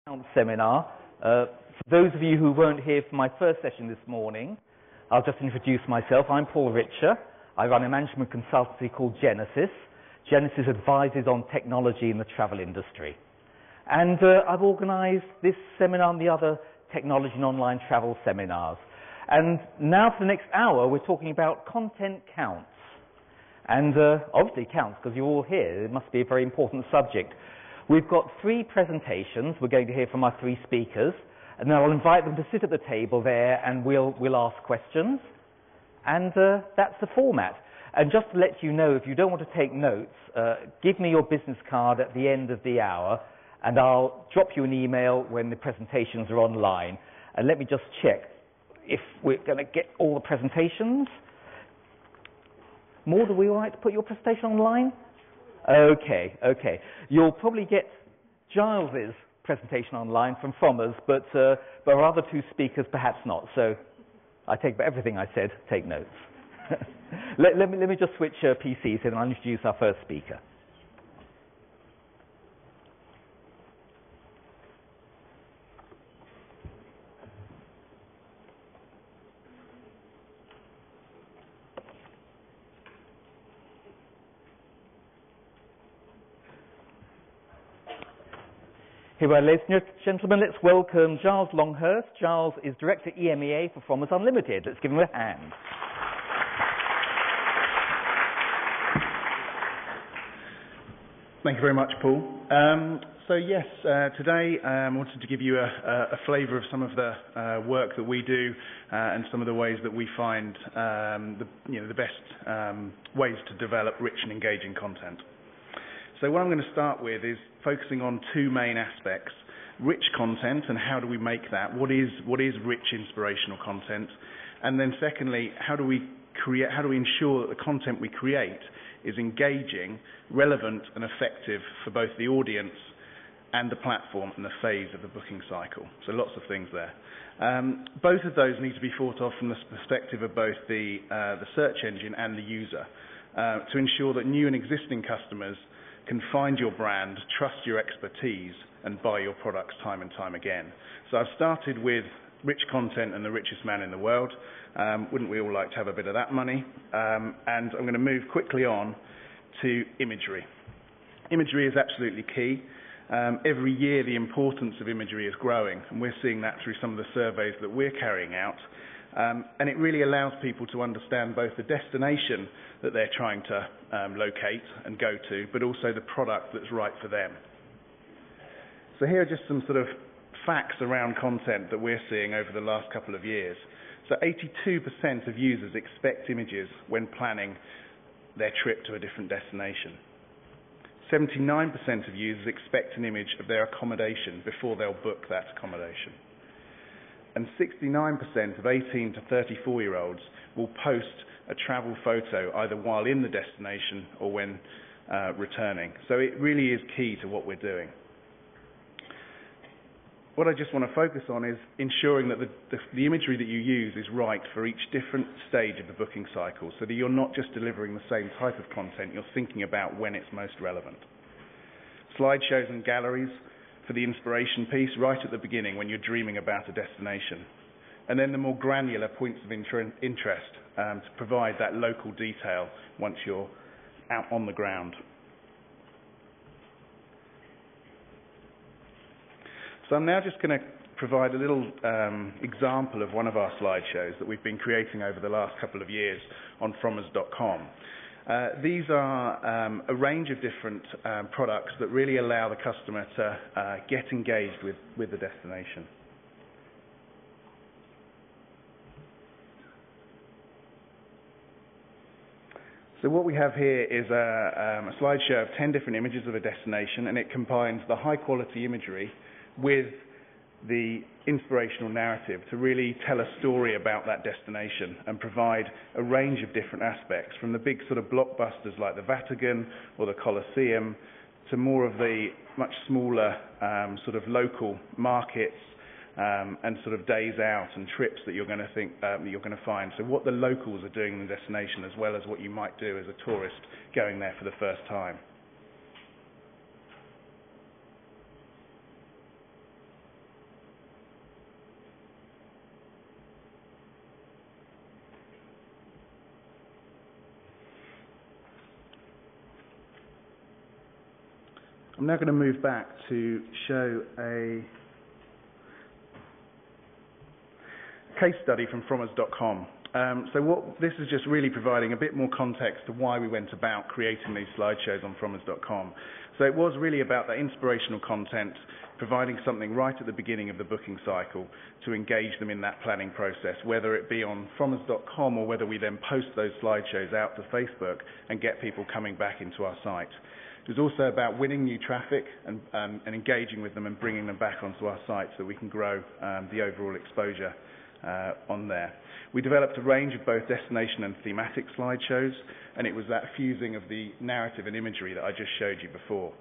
Counts seminar. For those of you who weren't here for my first session this morning, I'll just introduce myself. I'm Paul Richer. I run a management consultancy called Genesis. Genesis advises on technology in the travel industry. And I've organised this seminar and the other technology and online travel seminars. And now for the next hour, we're talking about content counts. And obviously counts because you're all here. It must be a very important subject. We've got three presentations we're going to hear from our three speakers, and then I'll invite them to sit at the table there and we'll ask questions. And that's the format. And just to let you know, if you don't want to take notes, give me your business card at the end of the hour and I'll drop you an email when the presentations are online. And let me just check if we're going to get all the presentations. Maud, are we all right to put your presentation online? Okay. You'll probably get Giles's presentation online from us, but our other two speakers perhaps not. So I take back everything I said. Take notes. let me just switch PCs and I'll introduce our first speaker. Here we are, ladies and gentlemen. Let's welcome Giles Longhurst. Giles is Director EMEA for From Us Unlimited. Let's give him a hand. Thank you very much, Paul. Today I wanted to give you a flavour of some of the work that we do and some of the ways that we find the best ways to develop rich and engaging content. So what I'm going to start with is focusing on two main aspects: rich content and how do we make that? What is rich inspirational content? And then secondly, how do we ensure that the content we create is engaging, relevant and effective for both the audience and the platform and the phase of the booking cycle? So lots of things there. Both of those need to be thought of from the perspective of both the search engine and the user to ensure that new and existing customers can find your brand, trust your expertise and buy your products time and time again. So I've started with rich content and the richest man in the world. Wouldn't we all like to have a bit of that money? And I'm going to move quickly on to imagery. Imagery is absolutely key. Every year the importance of imagery is growing, and we're seeing that through some of the surveys that we're carrying out. And it really allows people to understand both the destination that they're trying to locate and go to, but also the product that's right for them. So here are just some sort of facts around content that we're seeing over the last couple of years. So 82% of users expect images when planning their trip to a different destination. 79% of users expect an image of their accommodation before they'll book that accommodation. And 69% of 18 to 34-year-olds will post a travel photo either while in the destination or when returning. So it really is key to what we're doing. What I just want to focus on is ensuring that the imagery that you use is right for each different stage of the booking cycle, so that you're not just delivering the same type of content, you're thinking about when it's most relevant. Slideshows and galleries for the inspiration piece right at the beginning when you're dreaming about a destination. And then the more granular points of interest to provide that local detail once you're out on the ground. So I'm now just going to provide a little example of one of our slideshows that we've been creating over the last couple of years on FromUs.com. These are a range of different products that really allow the customer to get engaged with the destination. So what we have here is a slideshow of 10 different images of a destination, and it combines the high quality imagery with the inspirational narrative to really tell a story about that destination and provide a range of different aspects, from the big sort of blockbusters like the Vatican or the Colosseum to more of the much smaller sort of local markets and sort of days out and trips that you're going to find. So what the locals are doing in the destination as well as what you might do as a tourist going there for the first time. I'm now going to move back to show a case study from fromers.com. This is just really providing a bit more context to why we went about creating these slideshows on fromers.com. So it was really about that inspirational content, providing something right at the beginning of the booking cycle to engage them in that planning process, whether it be on fromers.com or whether we then post those slideshows out to Facebook and get people coming back into our site. It was also about winning new traffic and engaging with them and bringing them back onto our site so we can grow the overall exposure on there. We developed a range of both destination and thematic slideshows, and it was that fusing of the narrative and imagery that I just showed you before.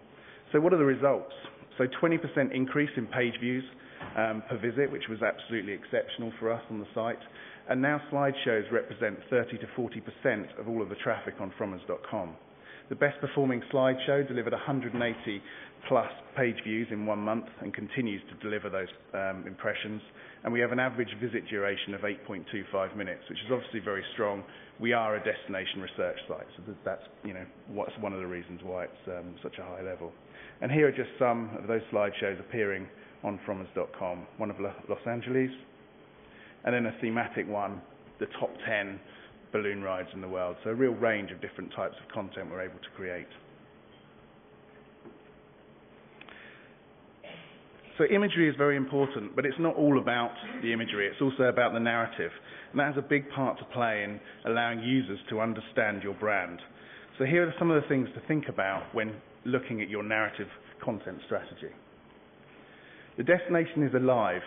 So what are the results? So 20% increase in page views per visit, which was absolutely exceptional for us on the site. And now slideshows represent 30 to 40% of all of the traffic on fromers.com. The best performing slideshow delivered 180 plus page views in 1 month and continues to deliver those impressions. And we have an average visit duration of 8.25 minutes, which is obviously very strong. We are a destination research site, so that's what's one of the reasons why it's such a high level. And here are just some of those slideshows appearing on fromers.com. One of Los Angeles, and then a thematic one, the top 10 balloon rides in the world. So a real range of different types of content we're able to create. So imagery is very important, but it's not all about the imagery. It's also about the narrative. And that has a big part to play in allowing users to understand your brand. So here are some of the things to think about when looking at your narrative content strategy. The destination is alive,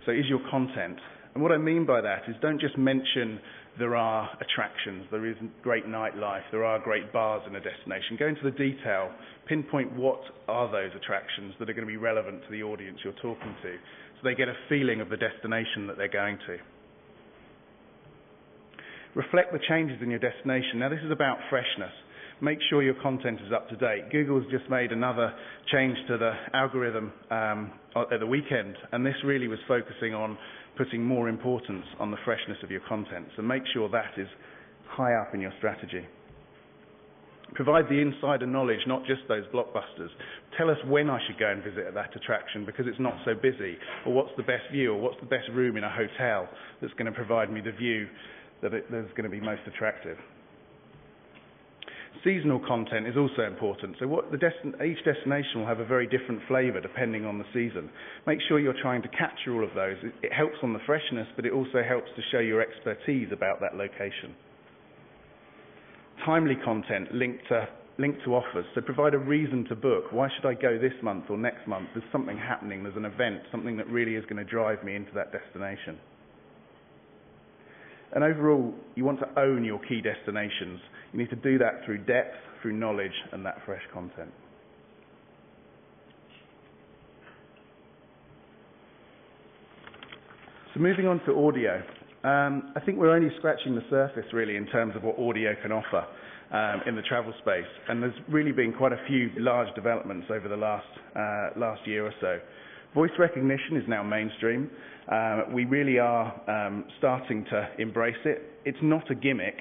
so is your content. And what I mean by that is don't just mention there are attractions, there is great nightlife, there are great bars in a destination. Go into the detail, pinpoint what are those attractions that are going to be relevant to the audience you're talking to, so they get a feeling of the destination that they're going to. Reflect the changes in your destination. Now this is about freshness. Make sure your content is up to date. Google's just made another change to the algorithm at the weekend, and this really was focusing on putting more importance on the freshness of your content. So make sure that is high up in your strategy. Provide the insider knowledge, not just those blockbusters. Tell us when I should go and visit that attraction because it's not so busy, or what's the best view, or what's the best room in a hotel that's going to provide me the view that's going to be most attractive. Seasonal content is also important. So each destination will have a very different flavour depending on the season. Make sure you're trying to capture all of those. It helps on the freshness, but it also helps to show your expertise about that location. Timely content linked to offers. So provide a reason to book. Why should I go this month or next month? There's something happening. There's an event, something that really is going to drive me into that destination. And overall, you want to own your key destinations. You need to do that through depth, through knowledge, and that fresh content. So moving on to audio. I think we're only scratching the surface, really, in terms of what audio can offer in the travel space. And there's really been quite a few large developments over the last year or so. Voice recognition is now mainstream. We really are starting to embrace it. It's not a gimmick,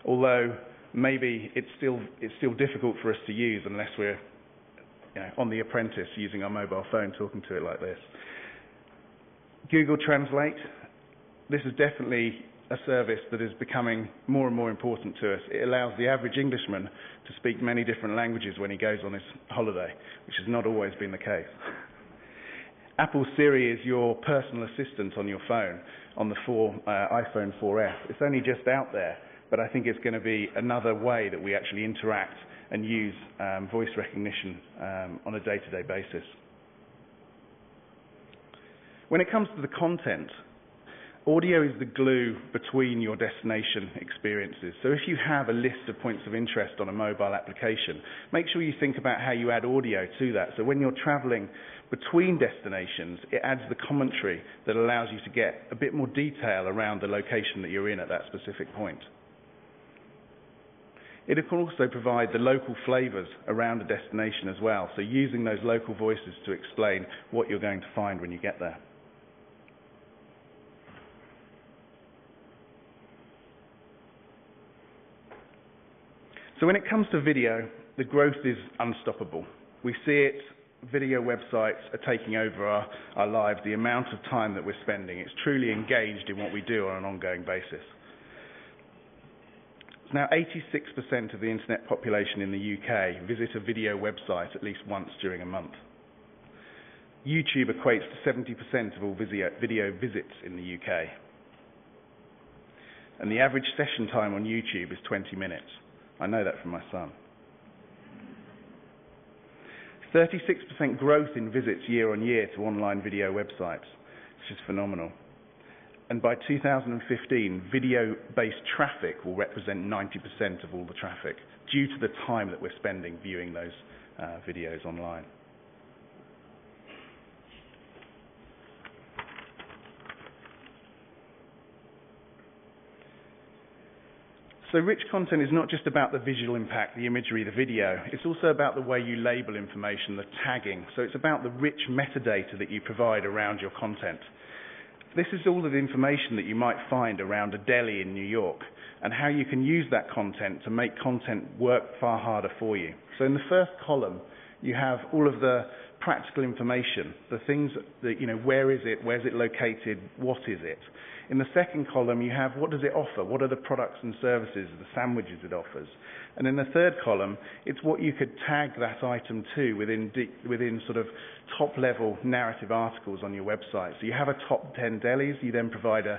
although maybe it's still difficult for us to use unless we're on The Apprentice using our mobile phone talking to it like this. Google Translate. This is definitely a service that is becoming more and more important to us. It allows the average Englishman to speak many different languages when he goes on his holiday, which has not always been the case. Apple Siri is your personal assistant on your phone, on the iPhone 4S. It's only just out there, but I think it's going to be another way that we actually interact and use voice recognition on a day-to-day basis. When it comes to the content, audio is the glue between your destination experiences. So if you have a list of points of interest on a mobile application, make sure you think about how you add audio to that. So when you're traveling between destinations, it adds the commentary that allows you to get a bit more detail around the location that you're in at that specific point. It can also provide the local flavours around a destination as well, so using those local voices to explain what you're going to find when you get there. So when it comes to video, the growth is unstoppable. We see it, video websites are taking over our lives, the amount of time that we're spending. It's truly engaged in what we do on an ongoing basis. Now, 86% of the internet population in the UK visit a video website at least once during a month. YouTube equates to 70% of all video visits in the UK. And the average session time on YouTube is 20 minutes. I know that from my son. 36% growth in visits year on year to online video websites, which is phenomenal. And by 2015, video-based traffic will represent 90% of all the traffic due to the time that we're spending viewing those videos online. So rich content is not just about the visual impact, the imagery, the video. It's also about the way you label information, the tagging. So it's about the rich metadata that you provide around your content. This is all of the information that you might find around a deli in New York and how you can use that content to make content work far harder for you. So in the first column, you have all of the practical information, the things that, where is it located, what is it? In the second column, you have what does it offer, what are the products and services, the sandwiches it offers. And in the third column, it's what you could tag that item to within sort of top-level narrative articles on your website. So you have a top 10 delis, you then provide a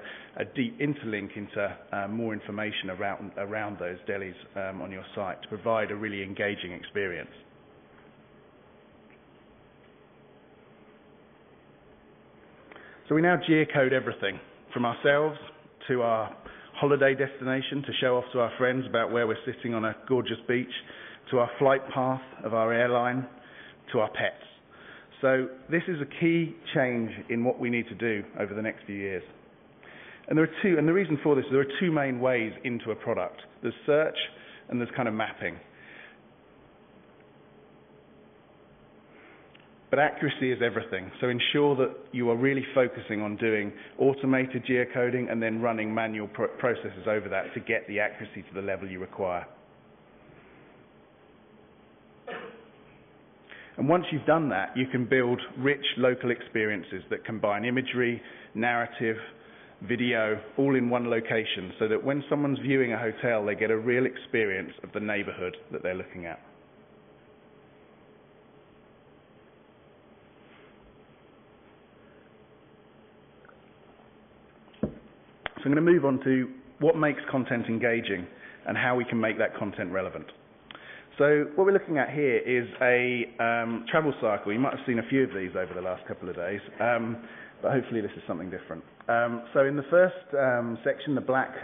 deep interlink into more information around those delis on your site to provide a really engaging experience. So we now geocode everything, from ourselves to our holiday destination to show off to our friends about where we're sitting on a gorgeous beach, to our flight path of our airline, to our pets. So this is a key change in what we need to do over the next few years. And the reason for this, there are two main ways into a product. There's search and there's kind of mapping. But accuracy is everything, so ensure that you are really focusing on doing automated geocoding and then running manual processes over that to get the accuracy to the level you require. And once you've done that, you can build rich local experiences that combine imagery, narrative, video, all in one location, so that when someone's viewing a hotel, they get a real experience of the neighborhood that they're looking at. So I'm going to move on to what makes content engaging and how we can make that content relevant. So what we're looking at here is a travel cycle. You might have seen a few of these over the last couple of days, but hopefully this is something different. So in the first section, the black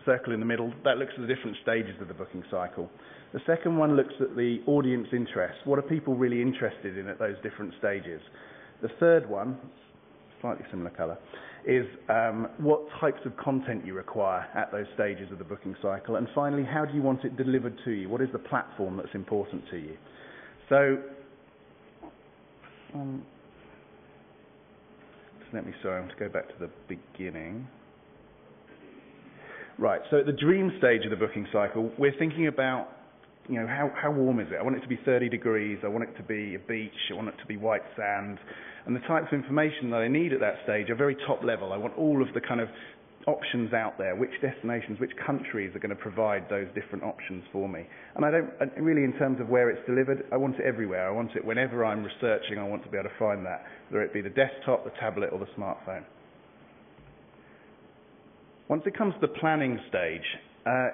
circle in the middle, that looks at the different stages of the booking cycle. The second one looks at the audience interest. What are people really interested in at those different stages? The third one, slightly similar colour, is what types of content you require at those stages of the booking cycle. And finally, how do you want it delivered to you? What is the platform that's important to you? So, I want to go back to the beginning. Right, so at the dream stage of the booking cycle, we're thinking about, how warm is it? I want it to be 30 degrees, I want it to be a beach, I want it to be white sand. And the types of information that I need at that stage are very top level. I want all of the kind of options out there, which destinations, which countries are going to provide those different options for me. And I don't really, in terms of where it's delivered, I want it everywhere. I want it whenever I'm researching, I want to be able to find that, whether it be the desktop, the tablet, or the smartphone. Once it comes to the planning stage,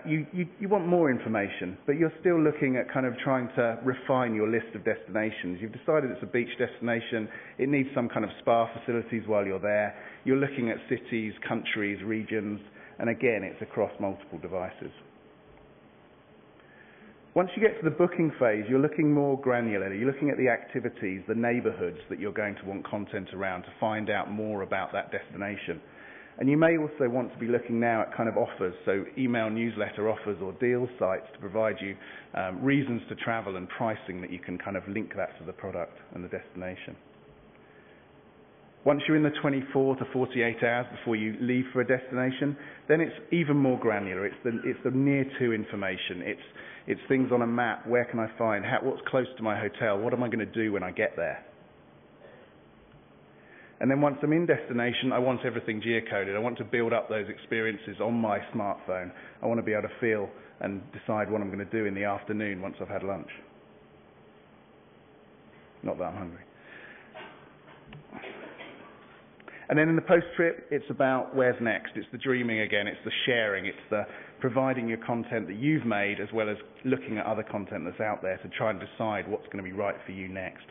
you want more information, but you're still looking at kind of trying to refine your list of destinations. You've decided it's a beach destination, it needs some kind of spa facilities while you're there. You're looking at cities, countries, regions, and again, it's across multiple devices. Once you get to the booking phase, you're looking more granularly. You're looking at the activities, the neighbourhoods that you're going to want content around to find out more about that destination. And you may also want to be looking now at kind of offers, so email newsletter offers or deal sites to provide you reasons to travel and pricing that you can kind of link that to the product and the destination. Once you're in the 24 to 48 hours before you leave for a destination, then it's even more granular. It's the near to information. It's things on a map. Where can I find? What's close to my hotel? What am I going to do when I get there? And then once I'm in destination, I want everything geocoded. I want to build up those experiences on my smartphone. I want to be able to feel and decide what I'm going to do in the afternoon once I've had lunch. Not that I'm hungry. And then in the post-trip, it's about where's next. It's the dreaming again. It's the sharing. It's the providing your content that you've made as well as looking at other content that's out there to try and decide what's going to be right for you next.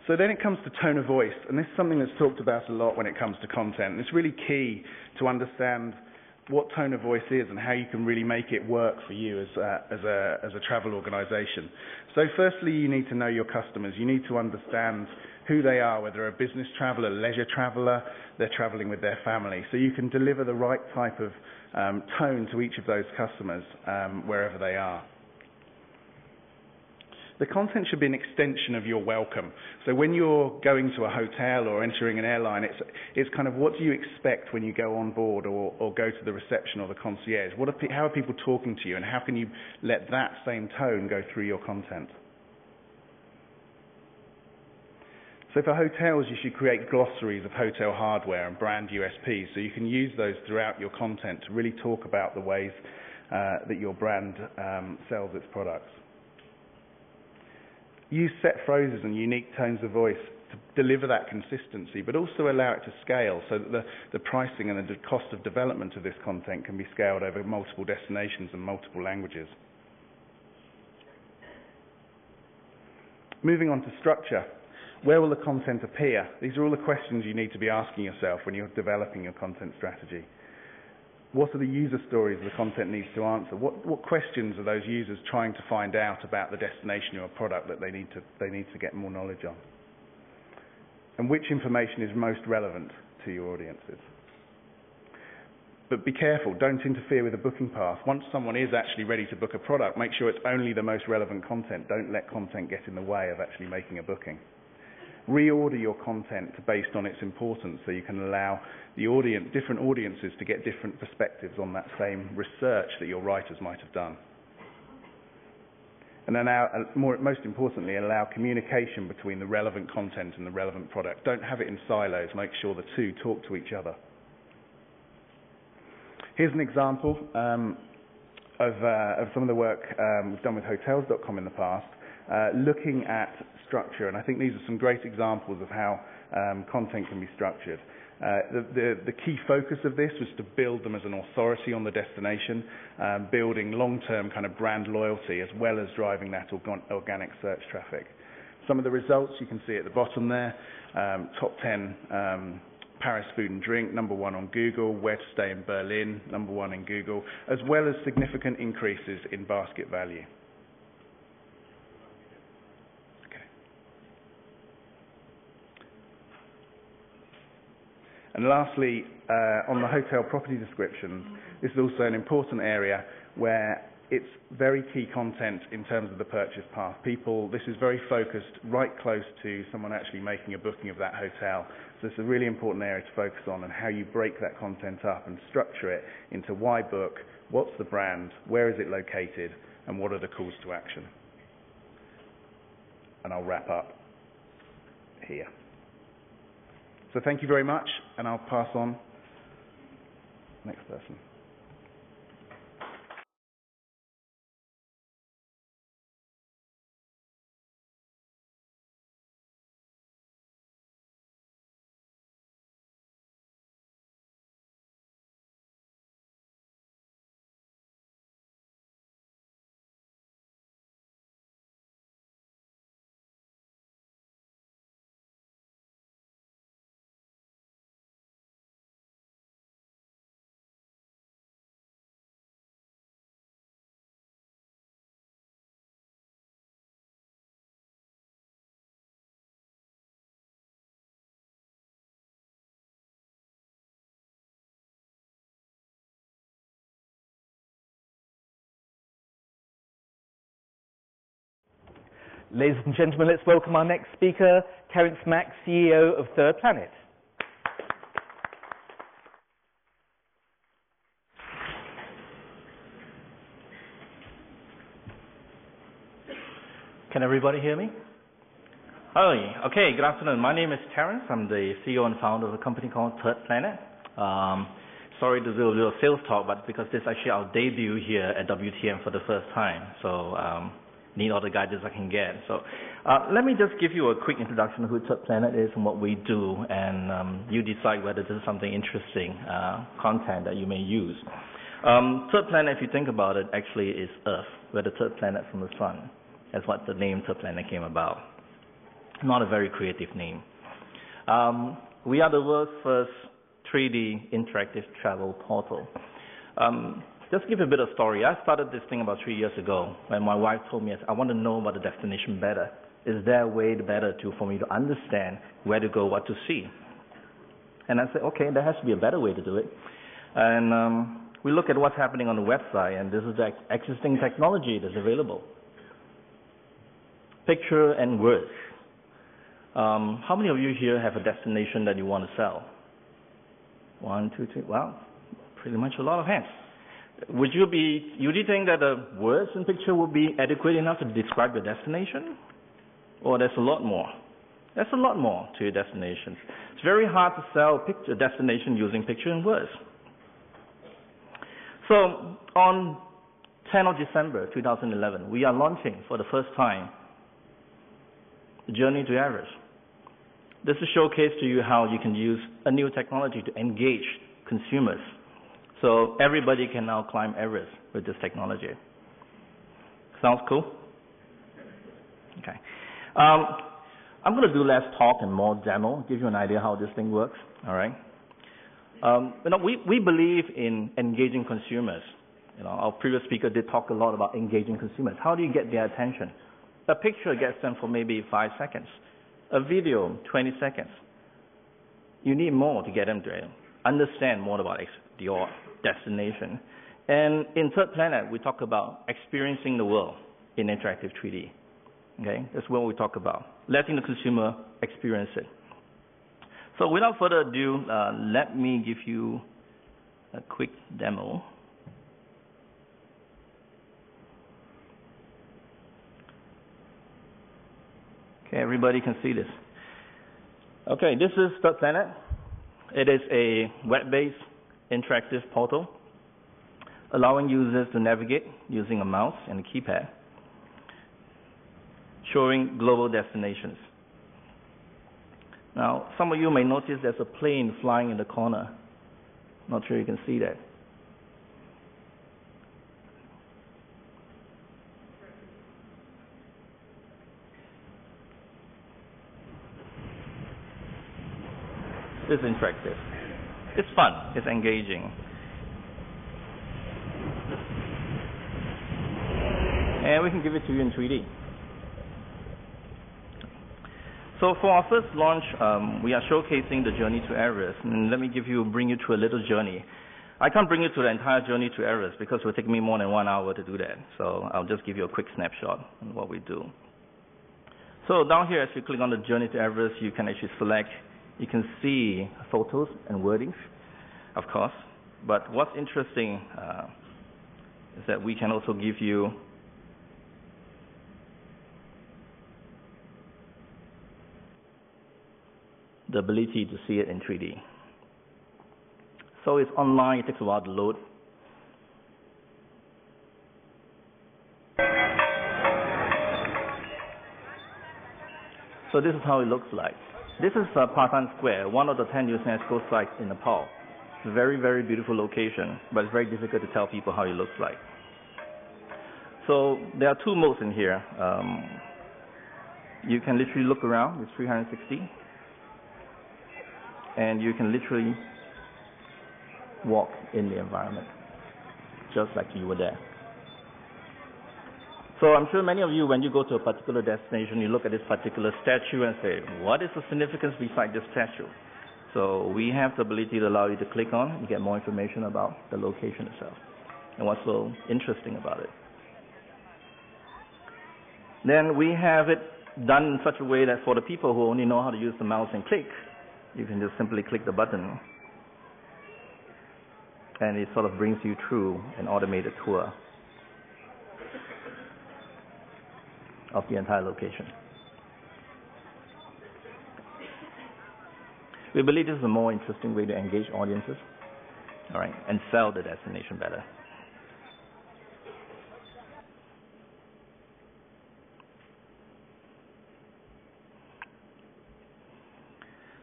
So then it comes to tone of voice, and this is something that's talked about a lot when it comes to content. And it's really key to understand what tone of voice is and how you can really make it work for you as a travel organisation. So firstly, you need to know your customers. You need to understand who they are, whether they're a business traveller, leisure traveller, they're travelling with their family. So you can deliver the right type of tone to each of those customers wherever they are. The content should be an extension of your welcome. So when you're going to a hotel or entering an airline, it's kind of what do you expect when you go on board or go to the reception or the concierge? How are people talking to you, and how can you let that same tone go through your content? So for hotels, you should create glossaries of hotel hardware and brand USPs, so you can use those throughout your content to really talk about the ways that your brand sells its products. Use set phrases and unique tones of voice to deliver that consistency, but also allow it to scale so that the pricing and the cost of development of this content can be scaled over multiple destinations and multiple languages. Moving on to structure. Where will the content appear? These are all the questions you need to be asking yourself when you're developing your content strategy. What are the user stories the content needs to answer? What questions are those users trying to find out about the destination or product that they need to get more knowledge on? And which information is most relevant to your audiences? But be careful, don't interfere with the booking path. Once someone is actually ready to book a product, make sure it's only the most relevant content. Don't let content get in the way of actually making a booking. Reorder your content based on its importance so you can allow the different audiences to get different perspectives on that same research that your writers might have done. And then most importantly, allow communication between the relevant content and the relevant product. Don't have it in silos. Make sure the two talk to each other. Here's an example of some of the work we've done with Hotels.com in the past, looking at structure, and I think these are some great examples of how content can be structured. The key focus of this was to build them as an authority on the destination, building long-term kind of brand loyalty as well as driving that organic search traffic. Some of the results you can see at the bottom there, top 10 Paris food and drink, number 1 on Google, where to stay in Berlin, number 1 in Google, as well as significant increases in basket value. And lastly, on the hotel property descriptions, this is also an important area where it's very key content in terms of the purchase path. This is very focused right close to someone actually making a booking of that hotel. So it's a really important area to focus on and how you break that content up and structure it into why book, what's the brand, where is it located, and what are the calls to action. And I'll wrap up here. So thank you very much, and I'll pass on. Next person. Ladies and gentlemen, let's welcome our next speaker, Terence Mack, CEO of Third Planet. Can everybody hear me? Hi. Okay, good afternoon. My name is Terence. I'm the CEO and founder of a company called Third Planet. Sorry to do a little sales talk, but because this is actually our debut here at WTM for the first time, so need all the guidance I can get. So let me just give you a quick introduction of who Third Planet is and what we do, and you decide whether this is something interesting content that you may use. Third Planet, if you think about it, actually is Earth. We're the third planet from the sun. That's what the name Third Planet came about. Not a very creative name. We are the world's first 3D interactive travel portal. Just to give you a bit of story, I started this thing about 3 years ago when my wife told me, I want to know about the destination better. Is there a way better for me to understand where to go, what to see? And I said, okay, there has to be a better way to do it. And we look at what's happening on the website, and this is the existing technology that's available. Picture and words. How many of you here have a destination that you want to sell? 1, 2, 3. Well, pretty much a lot of hands. Would you think that the words and picture would be adequate enough to describe your destination? Or there's a lot more? There's a lot more to your destination. It's very hard to sell a destination using picture and words. So on 10th of December 2011, we are launching for the first time the Journey to Everest. This is a showcase to you how you can use a new technology to engage consumers. So everybody can now climb Everest with this technology. Sounds cool? Okay. I'm going to do less talk and more demo, give you an idea how this thing works. All right. We believe in engaging consumers. Our previous speaker did talk a lot about engaging consumers. How do you get their attention? A picture gets them for maybe 5 seconds. A video, 20 seconds. You need more to get them to understand more about your destination. And in Third Planet, we talk about experiencing the world in interactive 3D. Okay, that's what we talk about, letting the consumer experience it. So without further ado, let me give you a quick demo. Okay, everybody can see this. Okay, this is Third Planet. It is a web-based interactive portal allowing users to navigate using a mouse and a keypad, showing global destinations. Now, some of you may notice there's a plane flying in the corner. Not sure you can see that. It's interactive. It's fun. It's engaging. And we can give it to you in 3D. So for our first launch, we are showcasing the Journey to Everest. And let me bring you through a little journey. I can't bring you through the entire Journey to Everest because it will take me more than 1 hour to do that. So I'll just give you a quick snapshot on what we do. So down here, as you click on the Journey to Everest, you can actually select. You can see photos and wordings, of course. But what's interesting is that we can also give you the ability to see it in 3D. So it's online. It takes a while to load. So this is how it looks like. This is Patan Square, one of the 10 UNESCO sites in Nepal. It's a very, very beautiful location, but it's very difficult to tell people how it looks like. So there are 2 modes in here. You can literally look around. It's 360. And you can literally walk in the environment, just like you were there. So I'm sure many of you, when you go to a particular destination, you look at this particular statue and say, what is the significance beside this statue? So we have the ability to allow you to click on and get more information about the location itself and what's so interesting about it. Then we have it done in such a way that for the people who only know how to use the mouse and click, you can just simply click the button and it sort of brings you through an automated tour of the entire location. We believe this is a more interesting way to engage audiences, all right, and sell the destination better.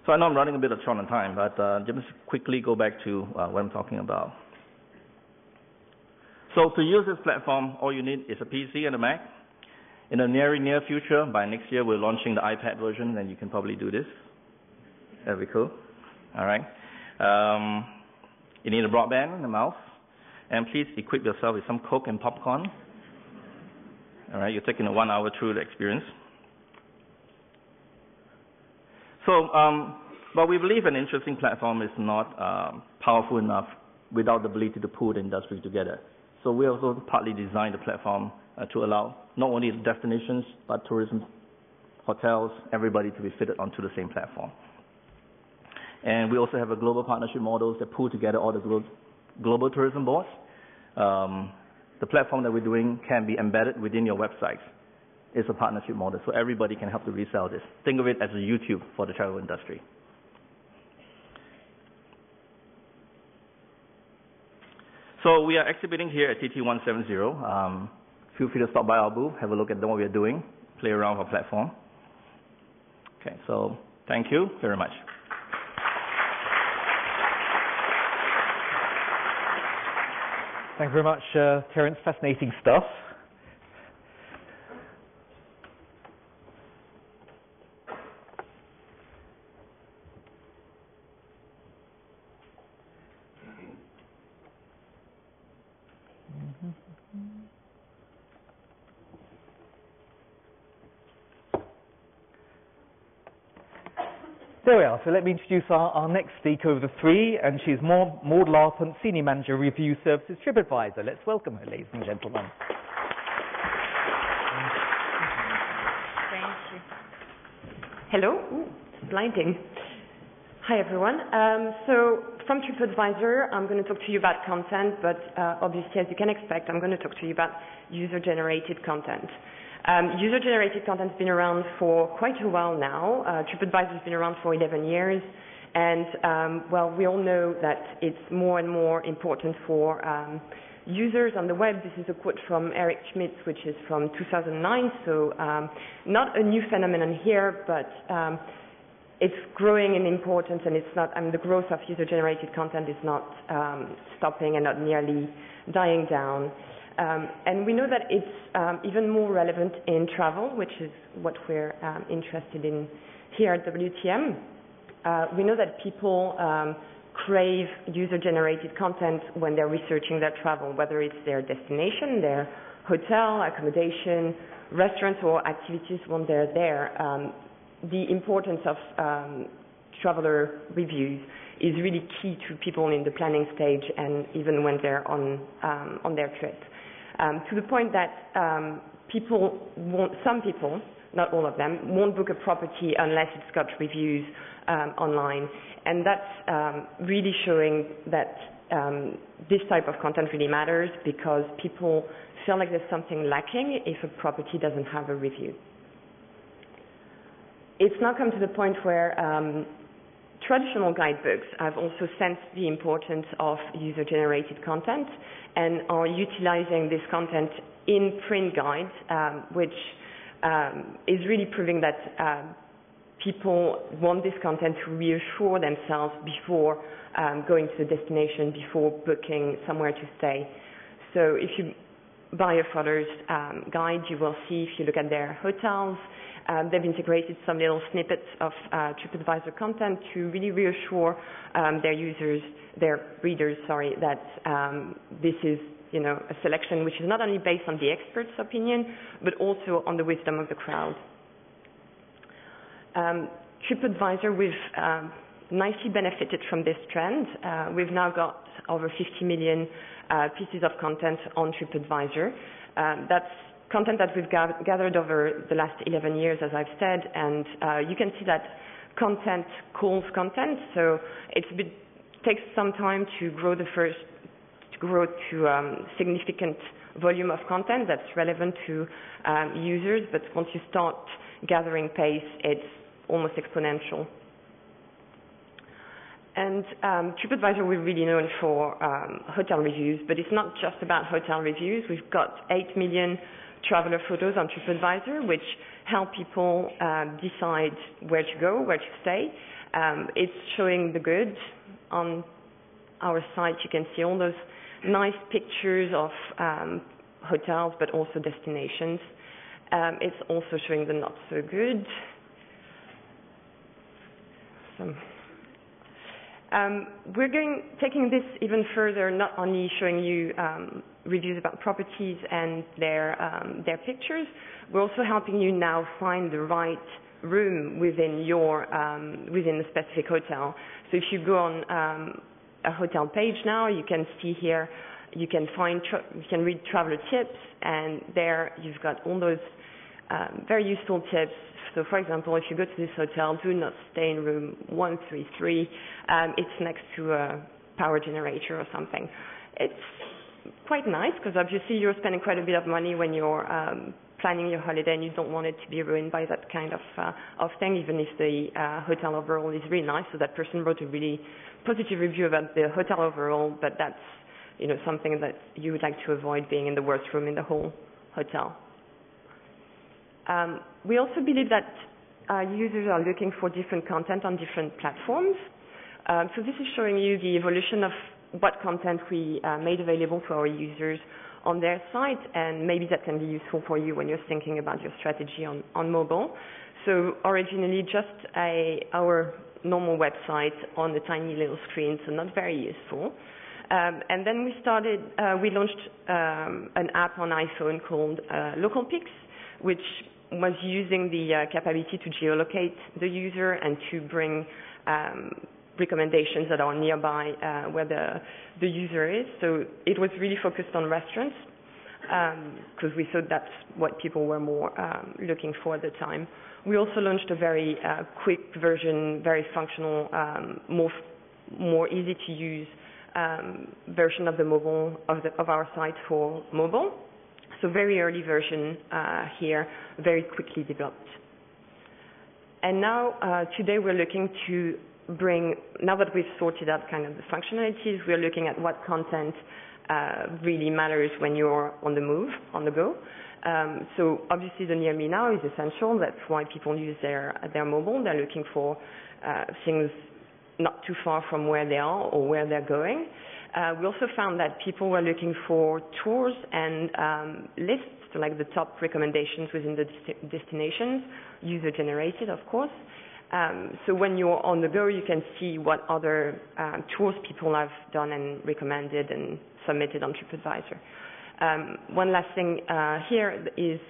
So I know I'm running a bit short on time, but just quickly go back to what I'm talking about. So to use this platform, all you need is a PC and a Mac. In the near future, by next year, we're launching the iPad version, and you can probably do this. That'd be cool. All right. You need a broadband and a mouse, and please equip yourself with some Coke and popcorn. All right, you're taking a 1 hour through the experience. So, but we believe an interesting platform is not powerful enough without the ability to pull the industry together. So we also partly designed the platform to allow not only destinations, but tourism, hotels, everybody to be fitted onto the same platform. And we also have a global partnership models that pull together all the global tourism boards. The platform that we're doing can be embedded within your websites. It's a partnership model, so everybody can help to resell this. Think of it as a YouTube for the travel industry. So we are exhibiting here at TT170. Feel free to stop by our booth, have a look at what we are doing, play around with our platform. Okay, so thank you very much. Thank you very much, Terence. Fascinating stuff. There we are. So let me introduce our next speaker of the three, and she's Maud Larpent, Senior Manager, Review Services, TripAdvisor. Let's welcome her, ladies and gentlemen. Thank you. Hello. Ooh, it's blinding. Hi, everyone. So from TripAdvisor, I'm going to talk to you about content, but obviously, as you can expect, I'm going to talk to you about user-generated content. User-generated content has been around for quite a while now. TripAdvisor has been around for 11 years, and well, we all know that it's more and more important for users on the web. This is a quote from Eric Schmidt, which is from 2009, so not a new phenomenon here, but it's growing in importance, and it's not, I mean, the growth of user-generated content is not stopping and not nearly dying down. And we know that it's even more relevant in travel, which is what we're interested in here at WTM. We know that people crave user-generated content when they're researching their travel, whether it's their destination, their hotel, accommodation, restaurants, or activities when they're there. The importance of traveler reviews is really key to people in the planning stage and even when they're on their trip. To the point that some people, not all of them, won't book a property unless it's got reviews online. And that's really showing that this type of content really matters, because people feel like there's something lacking if a property doesn't have a review. It's now come to the point where traditional guidebooks have also sensed the importance of user-generated content and are utilizing this content in print guides, which is really proving that people want this content to reassure themselves before going to the destination, before booking somewhere to stay. So if you buy a Fodder's guide, you will see, if you look at their hotels, they've integrated some little snippets of TripAdvisor content to really reassure their readers, that this is, a selection which is not only based on the expert's opinion, but also on the wisdom of the crowd. TripAdvisor, we've nicely benefited from this trend. We've now got over 50 million pieces of content on TripAdvisor. That's content that we've gathered over the last 11 years, as I've said, and you can see that content calls content, so takes some time to grow to significant volume of content that's relevant to users, but once you start gathering pace, it's almost exponential. And TripAdvisor, we're really known for hotel reviews, but it's not just about hotel reviews. We've got 8 million traveler photos on TripAdvisor, which help people decide where to go, where to stay. It's showing the good. On our site, you can see all those nice pictures of hotels, but also destinations. It's also showing the not so good. We're taking this even further, not only showing you reviews about properties and their pictures, we're also helping you now find the right room within within a specific hotel. So if you go on a hotel page now, you can see here, you can read traveler tips, and there you've got all those very useful tips. So for example, if you go to this hotel, do not stay in room 133. It's next to a power generator or something. It's quite nice because obviously you're spending quite a bit of money when you're planning your holiday, and you don't want it to be ruined by that kind of thing, even if the hotel overall is really nice. So that person wrote a really positive review about the hotel overall, but that's something that you would like to avoid, being in the worst room in the whole hotel. We also believe that users are looking for different content on different platforms. So this is showing you the evolution of what content we made available to our users on their site, and maybe that can be useful for you when you're thinking about your strategy on mobile. So originally just our normal website on a tiny little screen, so not very useful. And then we launched an app on iPhone called Local Picks, which was using the capability to geolocate the user and to bring recommendations that are nearby where the user is. So it was really focused on restaurants because we thought that's what people were more looking for at the time. We also launched a very quick version, very functional, more easy to use version of the mobile of our site for mobile. So very early version here, very quickly developed. And now today we're looking to now that we've sorted out kind of the functionalities, we're looking at what content really matters when you're on the move, on the go. So obviously the near me now is essential. That's why people use their mobile. They're looking for things not too far from where they are or where they're going. We also found that people were looking for tours and lists, so like the top recommendations within the destinations, user-generated, of course. So when you're on the go, you can see what other tours people have done and recommended and submitted on TripAdvisor. One last thing here is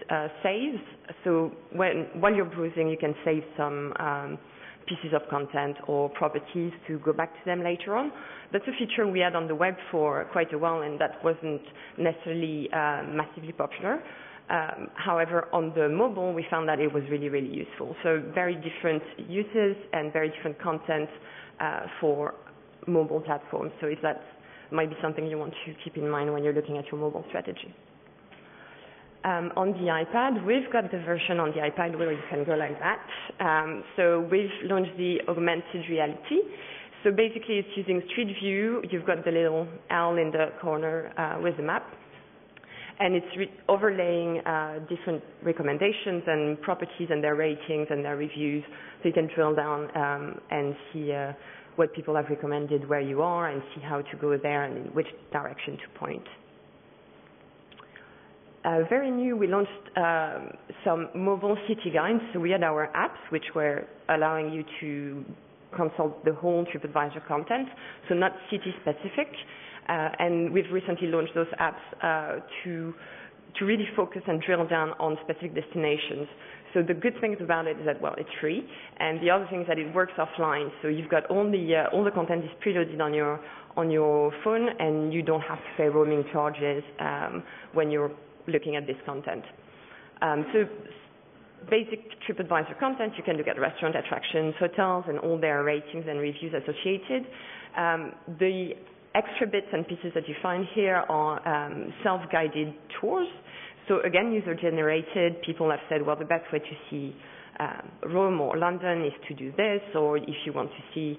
saves. So while you're browsing, you can save some pieces of content or properties to go back to them later on. That's a feature we had on the web for quite a while, and that wasn't necessarily massively popular. However, on the mobile, we found that it was really, really useful. So very different uses and very different content for mobile platforms. So if that might be something you want to keep in mind when you're looking at your mobile strategy. On the iPad, we've got the version on the iPad where you can go like that. So we've launched the augmented reality. So basically it's using Street View. You've got the little L in the corner with the map. And it's overlaying different recommendations and properties and their ratings and their reviews. So you can drill down and see what people have recommended where you are and see how to go there and in which direction to point. Very new, we launched some mobile city guides. So we had our apps, which were allowing you to consult the whole TripAdvisor content, so not city-specific. And we've recently launched those apps to really focus and drill down on specific destinations. So the good things about it is that, well, it's free, and the other thing is that it works offline. So you've got all the content is preloaded on your phone, and you don't have to pay roaming charges when you're looking at this content. So basic TripAdvisor content, you can look at restaurant, attractions, hotels, and all their ratings and reviews associated. The extra bits and pieces that you find here are self-guided tours. So again, user-generated. People have said, well, the best way to see Rome or London is to do this, or if you want to see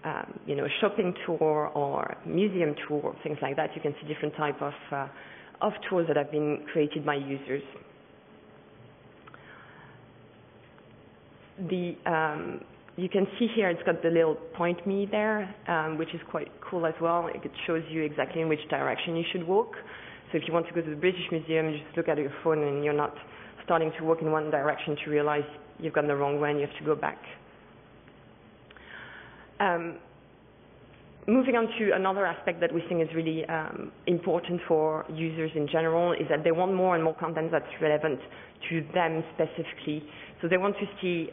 a shopping tour or museum tour, things like that, you can see different type of tours that have been created by users. You can see here it's got the little point me there, which is quite cool as well. It shows you exactly in which direction you should walk. So if you want to go to the British Museum, you just look at your phone and you're not starting to walk in one direction to realize you've gone the wrong way and you have to go back. Moving on to another aspect that we think is really important for users in general is that they want more and more content that's relevant to them specifically. So they want to see,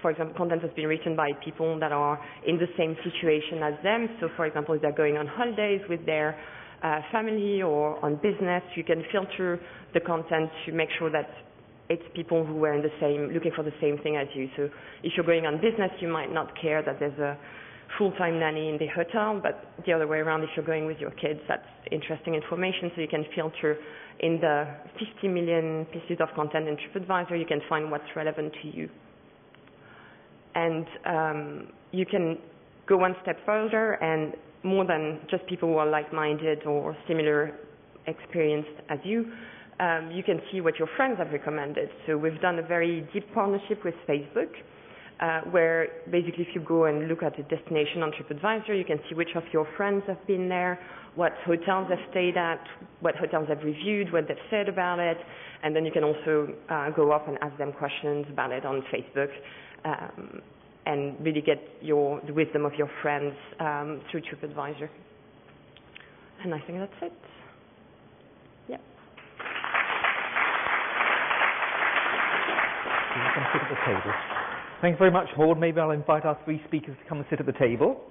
for example, content that's been written by people that are in the same situation as them. So for example, if they're going on holidays with their family or on business, you can filter the content to make sure that it's people who are looking for the same thing as you. So if you're going on business, you might not care that there's a full-time nanny in the hotel, but the other way around, if you're going with your kids, that's interesting information, so you can filter in the 50 million pieces of content in TripAdvisor, you can find what's relevant to you. And you can go one step further, and more than just people who are like-minded or similar experienced as you, you can see what your friends have recommended. So we've done a very deep partnership with Facebook, where basically if you go and look at a destination on TripAdvisor, you can see which of your friends have been there, what hotels they've stayed at, what hotels they've reviewed, what they've said about it, and then you can also go up and ask them questions about it on Facebook, and really get the wisdom of your friends through TripAdvisor. And I think that's it. Yeah. You can sit at the table. Thanks very much, Maud. Maybe I'll invite our three speakers to come and sit at the table.